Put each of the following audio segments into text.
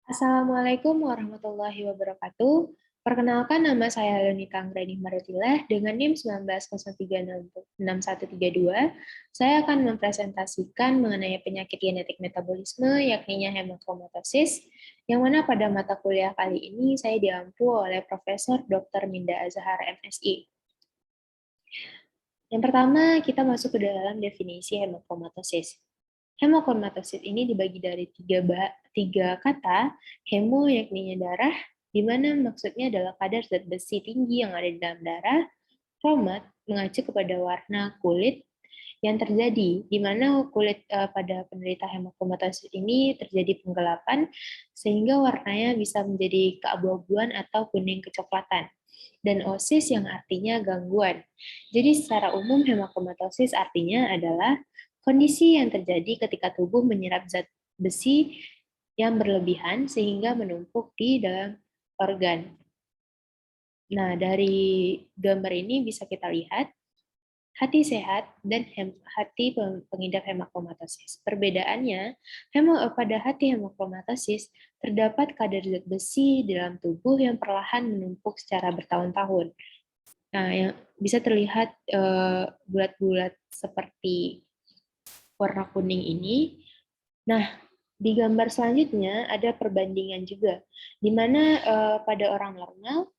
Assalamualaikum warahmatullahi wabarakatuh. Perkenalkan, nama saya Leonita Anggreni Marutilah dengan NIM 19036132. Saya akan mempresentasikan mengenai penyakit genetik metabolisme, yakni hemochromatosis, yang mana pada mata kuliah kali ini saya diampu oleh Profesor Dr. Minda Azhar, MSI. Yang pertama, kita masuk ke dalam definisi hemochromatosis. Hemochromatosis ini dibagi dari tiga kata, hemo yakni darah, di mana maksudnya adalah kadar zat besi tinggi yang ada di dalam darah, kromat mengacu kepada warna kulit yang terjadi, di mana kulit pada penderita hemochromatosis ini terjadi penggelapan, sehingga warnanya bisa menjadi keabu-abuan atau kuning kecoklatan. Dan osis yang artinya gangguan. Jadi secara umum hemochromatosis artinya adalah kondisi yang terjadi ketika tubuh menyerap zat besi yang berlebihan sehingga menumpuk di dalam organ. Nah, dari gambar ini bisa kita lihat hati sehat dan hati pengidap hemochromatosis. Perbedaannya, pada hati hemochromatosis terdapat kadar zat besi dalam tubuh yang perlahan menumpuk secara bertahun-tahun. Nah, yang bisa terlihat bulat-bulat seperti warna kuning ini. Nah, di gambar selanjutnya ada perbandingan juga, di mana pada orang normal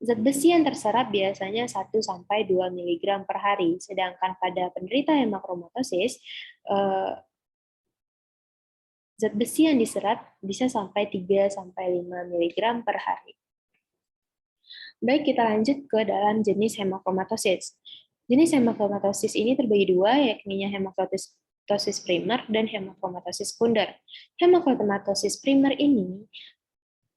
zat besi yang terserap biasanya 1-2 mg per hari, sedangkan pada penderita hemochromatosis, zat besi yang diserap bisa sampai 3-5 mg per hari. Baik, kita lanjut ke dalam jenis hemochromatosis. Jenis hemochromatosis ini terbagi dua, yakni hemochromatosis primer dan hemochromatosis sekunder. Hemochromatosis primer ini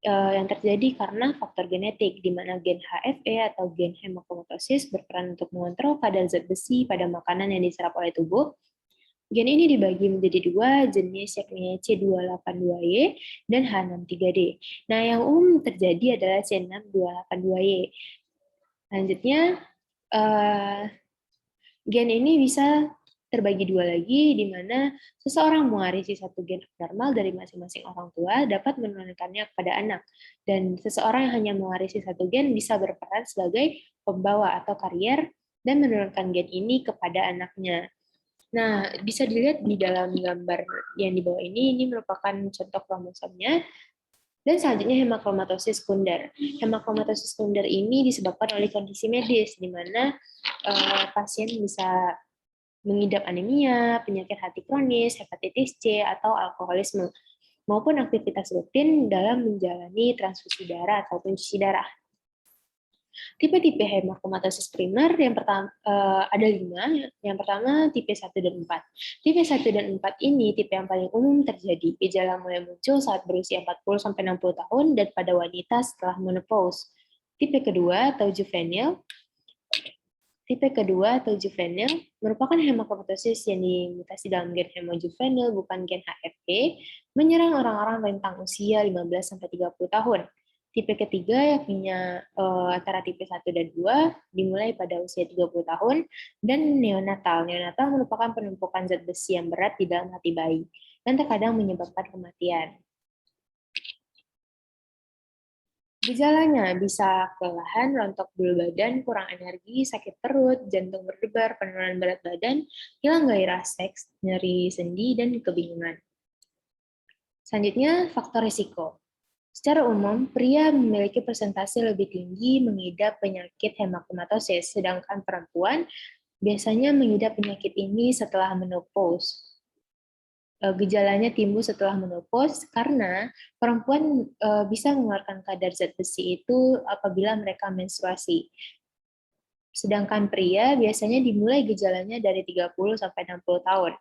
yang terjadi karena faktor genetik, di mana gen HFE atau gen hemochromatosis berperan untuk mengontrol kadar zat besi pada makanan yang diserap oleh tubuh. Gen ini dibagi menjadi dua jenis, yakni C282Y dan H63D. Nah, yang umum terjadi adalah C628Y. Selanjutnya, gen ini bisa terbagi dua lagi, di mana seseorang mewarisi satu gen abnormal dari masing-masing orang tua dapat menurunkannya kepada anak, dan seseorang yang hanya mewarisi satu gen bisa berperan sebagai pembawa atau karier dan menurunkan gen ini kepada anaknya. Nah, bisa dilihat di dalam gambar yang di bawah ini merupakan contoh kromosomnya. Dan selanjutnya hemochromatosis sekunder. Hemochromatosis sekunder ini disebabkan oleh kondisi medis, di mana pasien bisa mengidap anemia, penyakit hati kronis, hepatitis C, atau alkoholisme, maupun aktivitas rutin dalam menjalani transfusi darah atau cuci darah. Tipe-tipe hemochromatosis primer yang pertama ada 5. Yang pertama tipe 1 dan 4. Tipe 1 dan 4 ini tipe yang paling umum terjadi. Gejala mulai muncul saat berusia 40-60 tahun dan pada wanita setelah menopause. Tipe kedua atau juvenil merupakan hemochromatosis yang dimutasi dalam gen hemojuvenil, bukan gen HFE, menyerang orang-orang rentang usia 15-30 tahun. Tipe ketiga yakni antara tipe 1 dan 2 dimulai pada usia 30 tahun, dan neonatal. Neonatal merupakan penumpukan zat besi yang berat di dalam hati bayi dan terkadang menyebabkan kematian. Gejalanya bisa kelelahan, rontok bulu badan, kurang energi, sakit perut, jantung berdebar, penurunan berat badan, hilang gairah seks, nyeri sendi, dan kebingungan. Selanjutnya, faktor risiko. Secara umum, pria memiliki persentase lebih tinggi mengidap penyakit hemochromatosis, sedangkan perempuan biasanya mengidap penyakit ini setelah menopause. Gejalanya timbul setelah menopause karena perempuan bisa mengeluarkan kadar zat besi itu apabila mereka menstruasi. Sedangkan pria biasanya dimulai gejalanya dari 30-60 tahun.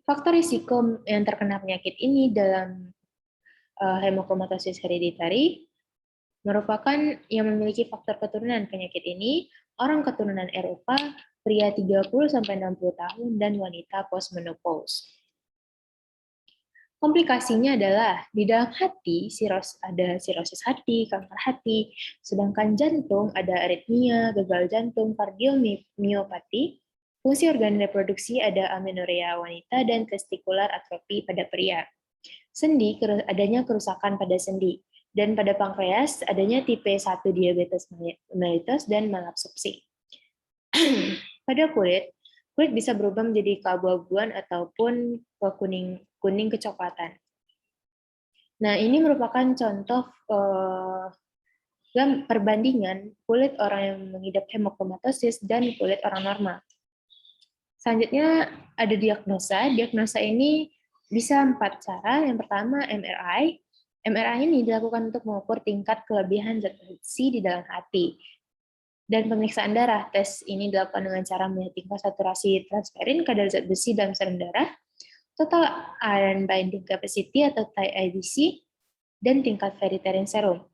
Faktor risiko yang terkena penyakit ini dalam hemochromatosis hereditary merupakan yang memiliki faktor keturunan penyakit ini, orang keturunan Eropa, pria 30-60 tahun, dan wanita postmenopause. Komplikasinya adalah di dalam hati ada sirosis hati, kanker hati, sedangkan jantung ada aritmia, gagal jantung, kardiomiopati, fungsi organ reproduksi ada amenorea wanita, dan testikular atrofi pada pria. Sendi, adanya kerusakan pada sendi. Dan pada pankreas, adanya tipe 1 diabetes mellitus dan malabsorpsi. Pada kulit, kulit bisa berubah menjadi keabu-abuan ataupun kuning kecoklatan. Nah, ini merupakan contoh perbandingan kulit orang yang mengidap hemochromatosis dan kulit orang normal. Selanjutnya ada diagnosa. Diagnosa ini bisa 4 cara. Yang pertama MRI. MRI ini dilakukan untuk mengukur tingkat kelebihan zat besi di dalam hati. Dan pemeriksaan darah. Tes ini dilakukan dengan cara melihat tingkat saturasi transferin kadar zat besi dalam serum darah, total iron binding capacity atau TIBC, dan tingkat ferriterin serum.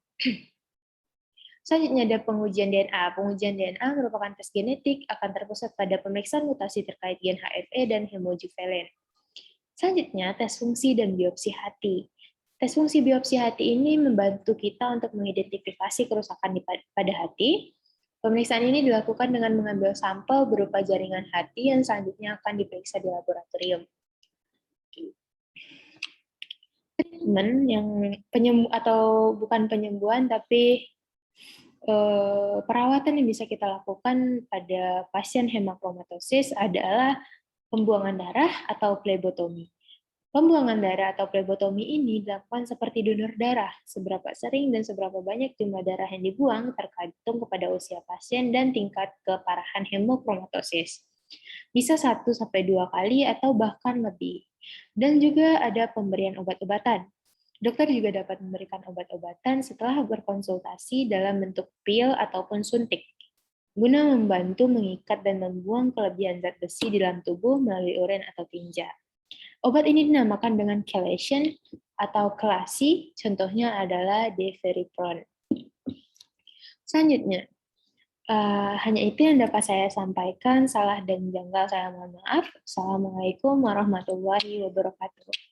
Selanjutnya ada pengujian DNA. Pengujian DNA merupakan tes genetik, akan terpusat pada pemeriksaan mutasi terkait gen HFE dan hemojuvelen. Selanjutnya, tes fungsi dan biopsi hati. Tes fungsi biopsi hati ini membantu kita untuk mengidentifikasi kerusakan pada hati. Pemeriksaan ini dilakukan dengan mengambil sampel berupa jaringan hati yang selanjutnya akan diperiksa di laboratorium. Treatment yang bukan penyembuhan, tapi perawatan yang bisa kita lakukan pada pasien hemochromatosis adalah pembuangan darah atau plebotomi. Pembuangan darah atau plebotomi ini dilakukan seperti donor darah. Seberapa sering dan seberapa banyak jumlah darah yang dibuang tergantung kepada usia pasien dan tingkat keparahan hemochromatosis. Bisa 1-2 kali atau bahkan lebih. Dan juga ada pemberian obat-obatan. Dokter juga dapat memberikan obat-obatan setelah berkonsultasi dalam bentuk pil ataupun suntik, guna membantu mengikat dan membuang kelebihan zat besi di dalam tubuh melalui urin atau tinja. Obat ini dinamakan dengan chelation atau kelasi, contohnya adalah deferriprone. Selanjutnya, hanya itu yang dapat saya sampaikan. Salah dan janggal saya mohon maaf. Assalamualaikum warahmatullahi wabarakatuh.